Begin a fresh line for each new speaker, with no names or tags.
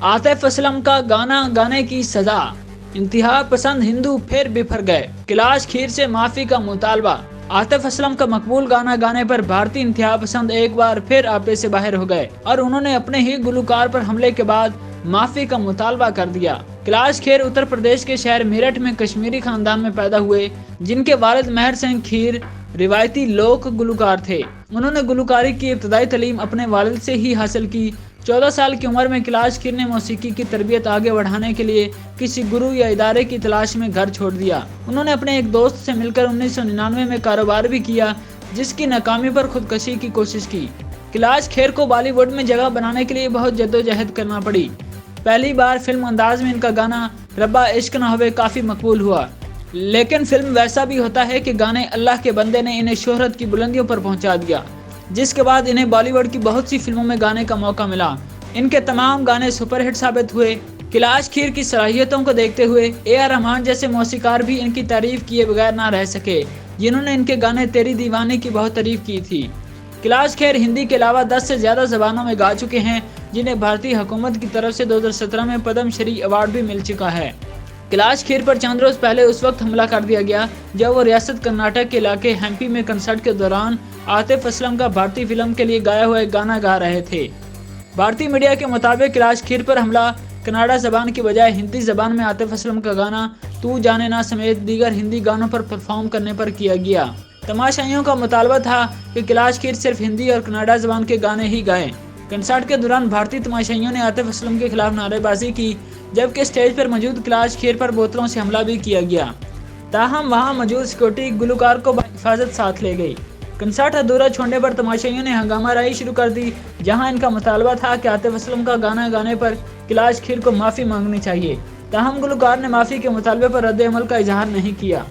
आतिफ असलम का गाना गाने की सजा, इंतहा पसंद हिंदू फिर बिफर गए, कैलाश खीर से माफी का मुतालबा। आतिफ असलम का मकबूल गाना गाने पर भारतीय इंतहा पसंद एक बार फिर आपे से बाहर हो गए और उन्होंने अपने ही गुलकार पर हमले के बाद माफी का मुतालबा कर दिया। कैलाश खेर उत्तर प्रदेश के शहर मेरठ में कश्मीरी खानदान में पैदा हुए, जिनके वालिद मेहर सिंह खीर रिवायती लोक गुलकार थे। उन्होंने गुलकारी की इब्तदाई तालीम अपने वालिद से ही हासिल की। 14 साल की उम्र में कैलाश खीर ने मौसीकी की तरबियत आगे बढ़ाने के लिए किसी गुरु या इदारे की तलाश में घर छोड़ दिया। उन्होंने अपने एक दोस्त से मिलकर 1999 में कारोबार भी किया, जिसकी नाकामी पर खुदकशी की कोशिश की। कैलाश खेर को बॉलीवुड में जगह बनाने के लिए बहुत जद्दोजहद करना पड़ी। पहली बार फिल्म अंदाज में इनका गाना रब्बा इश्क न होवे काफी मकबूल हुआ, लेकिन फिल्म वैसा भी होता है कि गाने अल्लाह के बंदे ने इन्हें शोहरत की बुलंदियों पर पहुंचा दिया, जिसके बाद इन्हें बॉलीवुड की बहुत सी फिल्मों में गाने का मौका मिला। इनके तमाम गाने सुपरहिट साबित हुए। कैलाश खीर की सलाहियतों को देखते हुए ए.आर. रहमान जैसे मौसीकार भी इनकी तारीफ किए बगैर ना रह सके, जिन्होंने इनके गाने तेरी दीवानी की बहुत तारीफ की थी। कैलाश खेर हिंदी के अलावा 10 से ज्यादा जबानों में गा चुके हैं, जिन्हें भारतीय हुकूमत की तरफ से 2017 में पद्म श्री अवार्ड भी मिल चुका है। कैलाश खेर पर चंद रोज पहले उस वक्त हमला कर दिया गया जब वो रियासत कर्नाटक के इलाके हम्पी में कंसर्ट के दौरान आतिफ असलम का भारतीय फिल्म के लिए गाया हुआ एक गाना गा रहे थे। भारतीय मीडिया के मुताबिक कैलाश खेर पर हमला कन्नड़ा जबान की बजाय हिंदी जबान में आतिफ असलम का गाना तू जाने ना समेत दीगर हिंदी गानों पर परफॉर्म करने पर किया गया। तमाशाइयों का मुतालबा था कि कैलाश खेर सिर्फ हिंदी और कन्नड़ा जबान के गाने ही गाएं। कंसर्ट के दौरान भारतीय तमाशाइयों ने आतिफ असलम के खिलाफ नारेबाजी की, जबकि स्टेज पर मौजूद कैलाश खेर पर बोतलों से हमला भी किया गया। ताहम वहां मौजूद सिक्योरिटी गुलकार को हिफाजत साथ ले गई। कंसर्ट अधूरा छोड़ने पर तमाशाइयों ने हंगामा राई शुरू कर दी, जहां इनका मुतालबा था कि आतिफ असलम का गाना गाने पर कैलाश खेर को माफी मांगनी चाहिए। ताहम गुलकार ने माफी के मुतालबे पर रद्द अमल का इजहार नहीं किया।